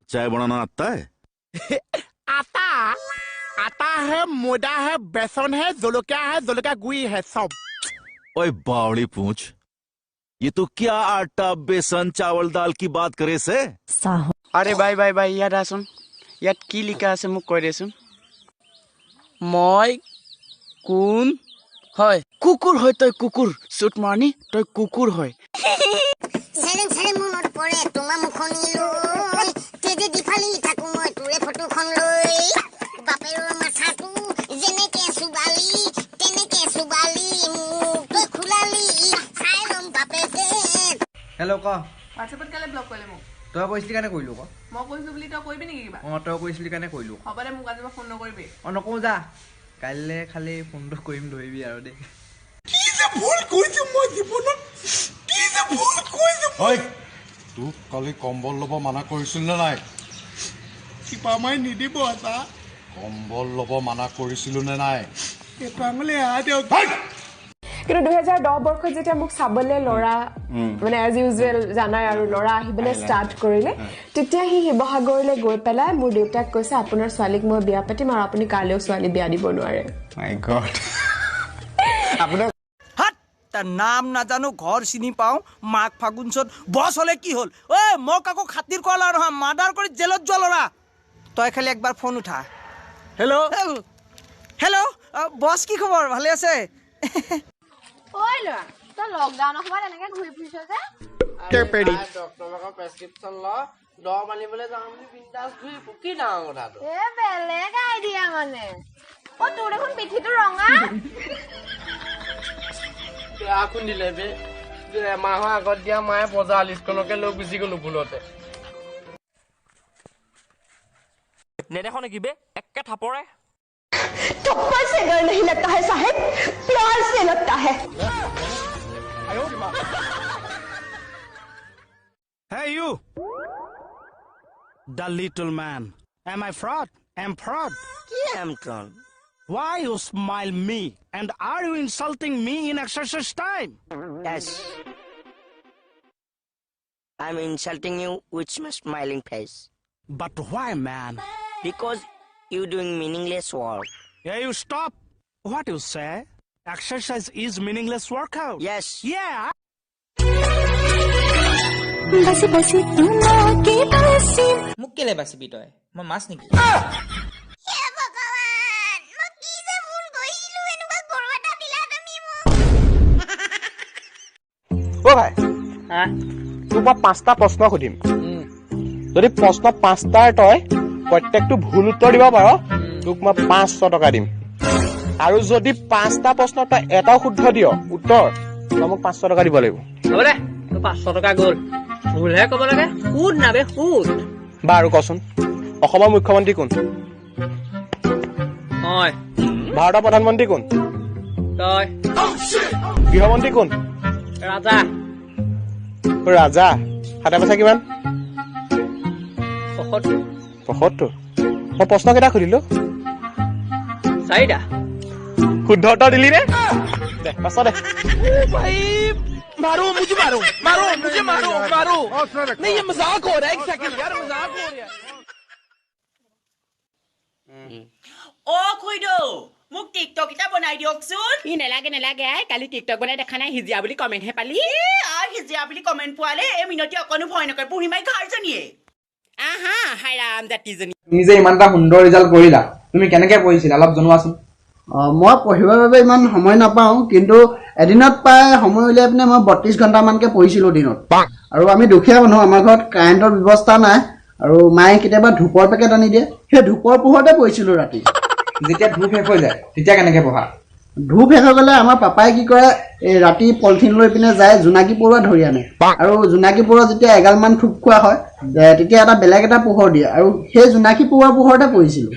चाय बनाना आता है? आता आता है, मैदा है, बेसन है, जलकिया गुई है सब। ओए बावड़ी पूछ, ये तो क्या आटा बेसन चावल दाल की बात करे से? अरे भाई याद आसुन याद की लिखा আছে মোক কৈ দেচোন মই কোন হয় কুকুৰ হয় তই কুকুৰ সুট মাৰনি তই কুকুৰ হয় সেরে মনত পড়ে তোমা মুখনি লই তেজে দিফালি থাকু মই তোরে ফটোখন লই বাপেৰ মাথাটো যেনেকে সুবালি মুখ তই খুলালি চাই লম বাপেকে। হেল্ল' ক হোৱাটছএপত কেলে ব্লক কৰিলে মোক তই কৈছিলি কাৰণে কৰিলোঁ ক মই কৈছো বুলি তই কৰিবি নেকি কিবা অঁ তই কৈছিলি কাৰণে কৰিলোঁ হ'ব দে মোক আজি ফোন নকৰিবি অঁ নকওঁ যা কাইলৈ খালি ফোনটো কৰিম ধৰিবি আৰু দেই তোক কালি কম্বল ল'ব মানা কৰিছিল নে নাই? চিপামাই নিদিব আছা, কম্বল ল'ব মানা কৰিছিলো নে নাই? আঙুলি হাত দিয়ক। কিন্তু 2010 বৰ্ষত যেতিয়া মোক চাবলৈ ল'ৰা মানে এজ ইউজুৱেল জানাই আৰু ল'ৰা আহিবলৈ ষ্টাৰ্ট কৰিলে তেতিয়া সি শিৱসাগৰলৈ গৈ পেলাই মোৰ দেউতাক কৈছে আপোনাৰ ছোৱালীক মই বিয়া পাতিম আৰু আপুনি কাইলৈও ছোৱালী বিয়া দিব নোৱাৰে। মাই গড আপোনাৰ তাৰ নাম নাজানো ঘৰ চিনি পাওঁ মাক ফাগুনছত বছ হ'লে কি হ'ল ঐ মোক আকৌ খাতিৰ কৰা ল'ৰা নহয় মাৰ্ডাৰ কৰি জেলত যোৱা ল'ৰা তই খালি একবাৰ ফোন উঠা হেল্ল' বছ কি খবৰ ভালে আছে ঐ ল'ৰা তই লকডাউনৰ সময়ত এনেকে ঘূৰি ফুৰিছ যে ডক্টৰৰ লগত প্ৰেছক্ৰিপশ্যন ল দৰৱ আনিবলৈ যাওঁ বুলি বিন্দাছ ঘূৰি ফুকি ডাঙৰ কথাটো এ বেলেগ আইডিয়া মানে অ তোৰ দেখোন পিঠিটো ৰঙা বেয়া খুন্দিলে বে এমাহৰ আগত দিয়া মায়ে বজাৰ লিষ্টখনকে লৈ গুচি গ'লো ভুলতে নেদেখ নেকি বে একে থাপৰে थप्पड़ से डर नहीं लगता है साहब, प्यार से लगता है। Hey you, the little man. Am I fraud? Am fraud? Yeah, I'm Tron. Why you smile me? And are you insulting me in exercise time? Yes. I'm insulting you with my smiling face. But why, man? Because you doing meaningless work. Yeah, you stop. What you say? Exercise is meaningless workout. Yes. Yeah. মোক কেলে বাচিবি তই মই মাছ নেকি হে ভগৱান মই কি যে ভুল কৰিছিলো এনেকুৱা গৰু এটা দিলা তুমি মোক। অ ভাই তোক মই 5টা প্ৰশ্ন সুধিম যদি প্ৰশ্ন 5টাৰ তই প্ৰত্যেকটো ভুল উত্তৰ দিব পাৰ তোক মই 500 টকা দিম আৰু যদি 5টা প্ৰশ্ন তই এটাও শুদ্ধ দিয় উত্তৰ তই মোক 500 টকা দিব লাগিব হ'ব দে তোৰ 500 টকা গ'ল ভুলহে ক'ব লাগে সুদ না বে সুদ বাৰু কচোন অসমৰ মুখ্যমন্ত্ৰী কোন হয় ভাৰতৰ প্ৰধানমন্ত্ৰী কোন তই গৃহমন্ত্ৰী কোন ৰাজা ৰাজা হাতে পইচা কিমান 75 মই প্ৰশ্ন কেইটা সুধিলো 4টা শুদ্ধ উত্তৰ দিলি নে দে পাছ দে मारो मुझे मारो नहीं ये मजाक हो रहा है एक सेकंड यार मजाक हो रहा है অ খুইদো মোক টিকটক এটা বনাই দিয়কচোন ই নেলাগে কালি টিকটক বনাই দেখা নাই হিজিয়া বুলি কমেন্ট হে পালি হিজিয়া বুলি কমেন্ট পোৱালে এই মিনতি অকনো ভয় নকৰে পুহিমাই ঘৰজনীয়ে আহা হাইৰাম জাতিজনী তুমি যে ইমান এটা সুন্দৰ ৰিজাল্ট কৰিলা তুমি কেনেকে পঢ়িছিলা অলপ জনোৱাচোন মই পঢ়িবৰ বাবে ইমান সময় নাপাওঁ কিন্তু এদিনত প্ৰায় সময় উলিয়াই পিনে মই 32 ঘণ্টামানকে পঢ়িছিলোঁ দিনত আৰু আমি দুখীয়া মানুহ আমাৰ ঘৰত কাৰেণ্টৰ ব্যৱস্থা নাই আৰু মায়ে কেতিয়াবা ধূপৰ পেকেট আনি দিয়ে সেই ধূপৰ পোহৰতে পঢ়িছিলোঁ ৰাতি যেতিয়া ধূপ শেষ হৈ যায় তেতিয়া কেনেকে পঢ়া ধূপ শেষ হৈ গ'লে আমাৰ পাপাই কি কৰে এই ৰাতি পলিথিন লৈ পিনে যায় জোনাকী পৰুৱা ধৰি আনে আৰু জোনাকী পৰুৱা যেতিয়া এগালমান থুপ খোৱা হয় তেতিয়া এটা বেলেগ এটা পোহৰ দিয়ে আৰু সেই জোনাকী পৰুৱাৰ পোহৰতে পঢ়িছিলোঁ